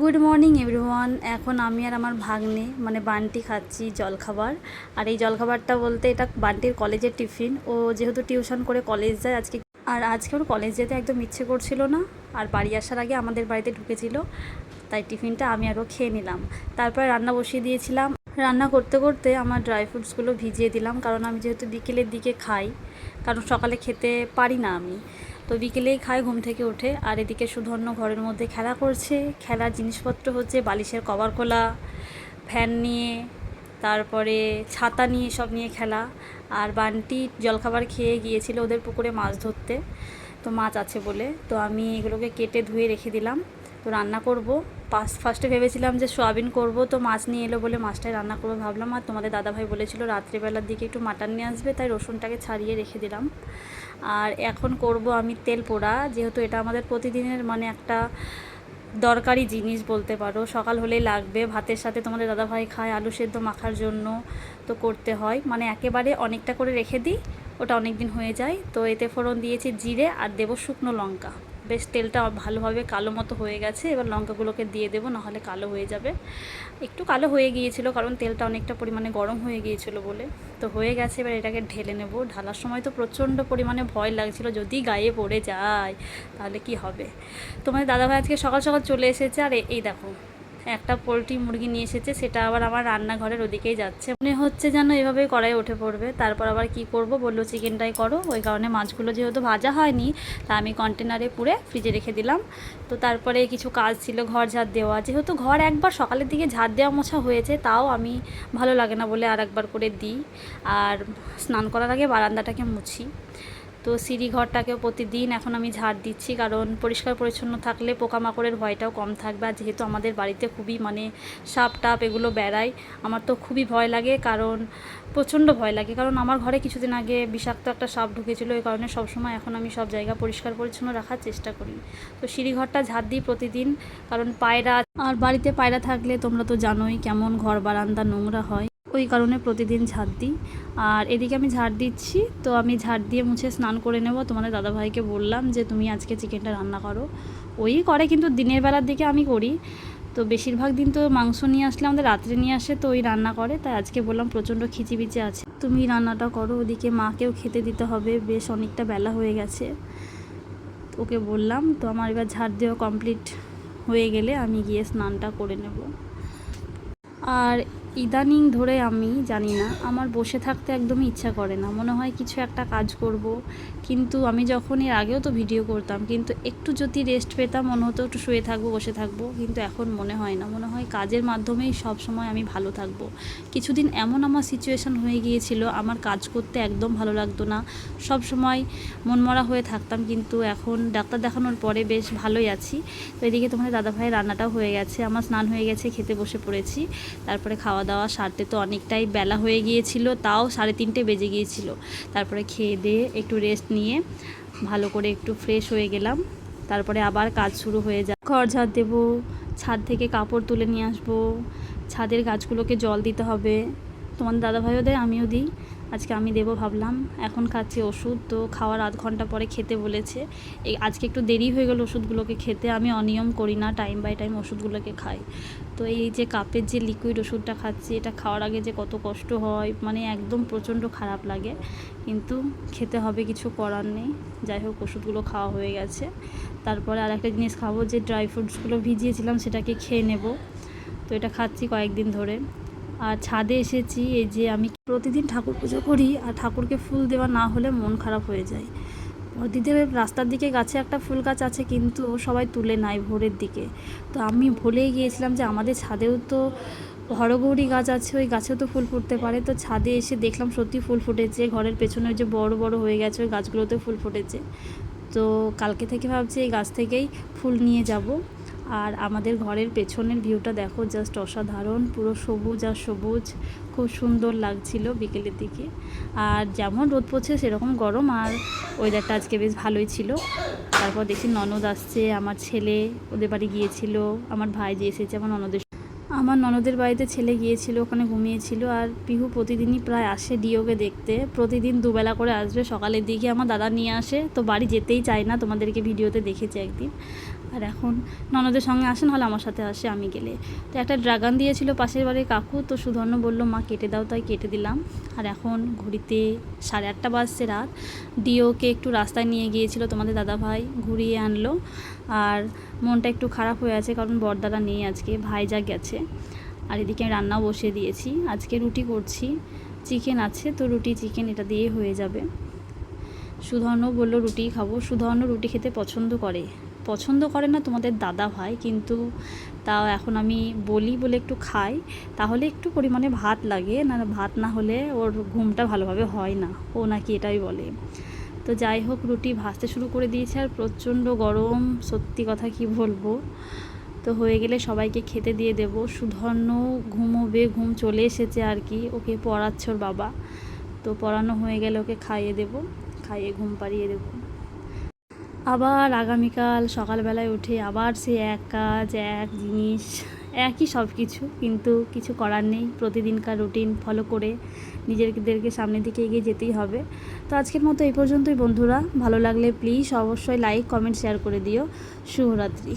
Good morning everyone. এখন আমি আর আমার ভাগ্নে মানে বান্টি খাচ্ছি জলখাবার। আর এই জলখাবারটা বলতে এটা বান্টির কলেজের টিফিন। ও যেহেতু টিউশন করে কলেজ যায় আজকে ওর কলেজ যেতে একদম ইচ্ছে করছিল না। আর বাড়ি আসার আগে আমাদের বাড়িতে ঢুকেছিল, তাই টিফিনটা আমি আরও খেয়ে নিলাম। তারপরে রান্না বসিয়ে দিয়েছিলাম। রান্না করতে করতে আমার ড্রাই ফ্রুটসগুলো ভিজিয়ে দিলাম, কারণ আমি যেহেতু বিকেলের দিকে খাই, কারণ সকালে খেতে পারি না আমি, তো বিকেলেই খাই ঘুম থেকে উঠে। আর এদিকে সুধন্য ঘরের মধ্যে খেলা করছে। খেলার জিনিসপত্র হচ্ছে বালিশের কভার খোলা, ফ্যান নিয়ে, তারপরে ছাতা নিয়ে, সব নিয়ে খেলা। আর বান্টি জলখাবার খেয়ে গিয়েছিল ওদের পুকুরে মাছ ধরতে, তো মাছ আছে বলে, তো আমি এগুলোকে কেটে ধুয়ে রেখে দিলাম। তো রান্না করব। ফার্স্টে ভেবেছিলাম যে সোয়াবিন করব, তো মাছ নিয়ে এলো বলে মাছটাই রান্না করবো ভাবলাম। আর তোমাদের দাদাভাই বলেছিল রাত্রিবেলার দিকে একটু মাটন নিয়ে আসবে, তাই রসুনটাকে ছাড়িয়ে রেখে দিলাম। আর এখন করব আমি তেল পোড়া, যেহেতু এটা আমাদের প্রতিদিনের মানে একটা দরকারি জিনিস বলতে পারো, সকাল হলেই লাগবে। ভাতের সাথে তোমাদের দাদাভাই খায় আলু সেদ্ধ মাখার জন্য, তো করতে হয়। মানে একেবারে অনেকটা করে রেখে দিই, ওটা অনেক দিন হয়ে যায়। তো এতে ফোড়ন দিয়েছি জিরে, আর দেবো শুকনো লঙ্কা। বেশ তেলটা ভালোভাবে কালো মতো হয়ে গেছে, এবার লঙ্কাগুলোকে দিয়ে দেবো, নাহলে কালো হয়ে যাবে। একটু কালো হয়ে গিয়েছিল কারণ তেলটা অনেকটা পরিমাণে গরম হয়ে গিয়েছিল বলে। তো হয়ে গেছে, এবার এটাকে ঢেলে নেব। ঢালার সময় তো প্রচণ্ড পরিমাণে ভয় লাগছিল, যদি গায়ে পড়ে যায় তাহলে কি হবে। তোমাদের দাদাভাই আজকে সকাল সকাল চলে এসেছে। আর এই দেখো, একটা পোলট্রি মুরগি নিয়ে এসেছে, সেটা আবার আমার রান্নাঘরের ওদিকেই যাচ্ছে। মনে হচ্ছে যেন এভাবেই কড়াই উঠে পড়বে। তারপর আবার কি করব, বললো চিকেনটাই করো। ওই কারণে মাছগুলো যেহেতু ভাজা হয়নি, তা আমি কন্টেনারে পুরে ফ্রিজে রেখে দিলাম। তো তারপরে কিছু কাজ ছিল, ঘর ঝাড় দেওয়া। যেহেতু ঘর একবার সকালের দিকে ঝাড় দেওয়া মোছা হয়েছে, তাও আমি ভালো লাগে না বলে আর একবার করে দিই। আর স্নান করার আগে বারান্দাটাকে মুছি। তো সিঁড়ি ঘরটাকেও প্রতিদিন এখন আমি ঝাড় দিচ্ছি, কারণ পরিষ্কার পরিচ্ছন্ন থাকলে পোকামাকড়ের ভয়টাও কম থাকবে। আর যেহেতু আমাদের বাড়িতে খুবই মানে সাপ টাপ এগুলো বেড়ায়, আমার তো খুবই ভয় লাগে, কারণ প্রচণ্ড ভয় লাগে। কারণ আমার ঘরে কিছুদিন আগে বিষাক্ত একটা সাপ ঢুকেছিল, এই কারণে সবসময় এখন আমি সব জায়গা পরিষ্কার পরিচ্ছন্ন রাখার চেষ্টা করি। তো সিঁড়ি ঘরটা ঝাড় দিই প্রতিদিন, কারণ পায়রা, আর বাড়িতে পায়রা থাকলে তোমরা তো জানোই কেমন ঘর বারান্দা নোংরা হয়, ওই কারণে প্রতিদিন ঝাড় দিই। আর এদিকে আমি ঝাড় দিচ্ছি, তো আমি ঝাড় দিয়ে মুছে স্নান করে নেব। তোমাদের দাদাভাইকে বললাম যে তুমি আজকে চিকেনটা রান্না করো। ওই করে, কিন্তু দিনের বেলার দিকে আমি করি। তো বেশিরভাগ দিন তো মাংস নিয়ে আসলে আমাদের রাত্রে নিয়ে আসে, তো ওই রান্না করে। তাই আজকে বললাম প্রচণ্ড খিচিবিচি আছে, তুমি রান্নাটা করো। ওদিকে মাকেও খেতে দিতে হবে, বেশ অনেকটা বেলা হয়ে গেছে। ওকে বললাম। তো আমার এবার ঝাড় দেওয়া কমপ্লিট হয়ে গেলে আমি গিয়ে স্নানটা করে নেব। আর ইদানিং ধরে আমি জানি না, আমার বসে থাকতে একদমই ইচ্ছা করে না, মনে হয় কিছু একটা কাজ করব। কিন্তু আমি যখন এর আগেও তো ভিডিও করতাম, কিন্তু একটু যদি রেস্ট পেতাম মনে হতো একটু শুয়ে থাকবো, বসে থাকবো। কিন্তু এখন মনে হয় না, মনে হয় কাজের মাধ্যমেই সব সময় আমি ভালো থাকবো। কিছুদিন এমন আমার সিচুয়েশান হয়ে গিয়েছিল, আমার কাজ করতে একদম ভালো লাগতো না, সব সময় মনমরা হয়ে থাকতাম। কিন্তু এখন ডাক্তার দেখানোর পরে বেশ ভালোই আছি। তো এদিকে তোমাদের দাদাভাইয়ের রান্নাটাও হয়ে গেছে, আমার স্নান হয়ে গেছে, খেতে বসে পড়েছি। তারপরে খাওয়া দাওয়া সারতে তো অনেকটাই বেলা হয়ে গিয়েছিল, তাও 3:30 বেজে গিয়েছিল। তারপরে খেয়ে দিয়ে একটু রেস্ট নিয়ে ভালো করে একটু ফ্রেশ হয়ে গেলাম। তারপরে আবার কাজ শুরু হয়ে যায়, ঘর ঝাড় দেবো, ছাদ থেকে কাপড় তুলে নিয়ে আসবো, ছাদের গাছগুলোকে জল দিতে হবে। তোমাদের দাদাভাইও দেয়, আমিও দিই। আজকে আমি দেবো ভাবলাম। এখন খাচ্ছি ওষুধ, তো খাওয়ার আধ ঘন্টা পরে খেতে বলেছে। আজকে একটু দেরি হয়ে গেল ওষুধগুলোকে খেতে, আমি অনিয়ম করি না, টাইম বাই টাইম ওষুধগুলোকে খাই। তো এই যে কাপের যে লিকুইড ওষুধটা খাচ্ছি, এটা খাওয়ার আগে যে কত কষ্ট হয়, মানে একদম প্রচণ্ড খারাপ লাগে, কিন্তু খেতে হবে, কিছু করার নেই। যাই হোক, ওষুধগুলো খাওয়া হয়ে গেছে। তারপরে আর একটা জিনিস খাবো, যে ড্রাই ফ্রুটসগুলো ভিজিয়েছিলাম সেটাকে খেয়ে নেব। তো এটা খাচ্ছি কয়েকদিন ধরে। আর ছাদে এসেছি, এই যে আমি প্রতিদিন ঠাকুর পুজো করি, আর ঠাকুরকে ফুল দেওয়া না হলে মন খারাপ হয়ে যায়। দিদির রাস্তার দিকে গাছে একটা ফুল গাছ আছে, কিন্তু সবাই তুলে নেয় ভোরের দিকে। তো আমি ভুলেই গিয়েছিলাম যে আমাদের ছাদেও তো হরগৌরী গাছ আছে, ওই গাছেও তো ফুল ফুটতে পারে। তো ছাদে এসে দেখলাম সত্যি ফুল ফুটেছে, ঘরের পেছনে যে বড় বড় হয়ে গেছে ওই গাছগুলোতে ফুল ফুটেছে। তো কালকে থেকে ভাবছি এই গাছ থেকেই ফুল নিয়ে যাব। আর আমাদের ঘরের পেছনের ভিউটা দেখো, জাস্ট অসাধারণ, পুরো সবুজ আর সবুজ, খুব সুন্দর লাগছিল বিকেলের দিকে। আর যেমন রোদ পড়ছে সেরকম গরম, আর ওয়েদারটা আজকে বেশ ভালোই ছিল। তারপর দেখি ননদ আসছে, আমার ছেলে ওদের বাড়ি গিয়েছিল, আমার ভাই যে এসেছে আমার ননদের বাড়িতে ছেলে গিয়েছিল, ওখানে ঘুমিয়েছিল। আর পিহু প্রতিদিনই প্রায় আসে ডিওকে দেখতে, প্রতিদিন দুবেলা করে আসবে। সকালের দিকে আমার দাদা নিয়ে আসে, তো বাড়ি যেতেই চায় না, তোমাদেরকে ভিডিওতে দেখেছি একদিন। আর এখন ননদের সঙ্গে আসে, নাহলে আমার সাথে আসে আমি গেলে। তো একটা ড্রাগন দিয়েছিল পাশের বাড়ির কাকু, তো সুধর্ণ বললো মা কেটে দাও, তাই কেটে দিলাম। আর এখন ঘড়িতে 8:30 বাজছে রাত। ডিওকে একটু রাস্তায় নিয়ে গিয়েছিল তোমাদের দাদাভাই, ঘুরিয়ে আনলো। আর মনটা একটু খারাপ হয়ে আছে কারণ বড়দাদা নেই আজকে, ভাইজা গেছে। আর এদিকে আমি রান্নাও বসিয়ে দিয়েছি, আজকে রুটি করছি, চিকেন আছে তো রুটি চিকেন এটা দিয়ে হয়ে যাবে। সুধর্ণ বললো রুটিই খাবো। সুধর্ণ রুটি খেতে পছন্দ করে না তোমাদের দাদা ভাই, কিন্তু তাও এখন আমি বলি বলে একটু খাই, তাহলে একটু পরিমাণে ভাত লাগে, না ভাত না হলে ওর ঘুমটা ভালোভাবে হয় না, ও নাকি এটাই বলে। তো যাই হোক, রুটি ভাজতে শুরু করে দিয়েছে, আর প্রচণ্ড গরম, সত্যি কথা কি বলবো। তো হয়ে গেলে সবাইকে খেতে দিয়ে দেব। সুধর্ণ ঘুমোবে, ঘুম চলে এসেছে আর কি, ওকে পড়াচ্ছে ওর বাবা। তো পড়ানো হয়ে গেলে ওকে খাইয়ে দেব, খাইয়ে ঘুম পাড়িয়ে দেব। আবার আগামীকাল সকালবেলায় উঠে আবার সে এক কাজ, এক জিনিস, একই সব কিছু, কিন্তু কিছু করার নেই, প্রতিদিনকার রুটিন ফলো করে নিজেদেরকে সামনের দিকে এগিয়ে যেতেই হবে। তো আজকের মতো এই পর্যন্তই বন্ধুরা, ভালো লাগলে প্লিজ অবশ্যই লাইক কমেন্ট শেয়ার করে দিও। শুভরাত্রি।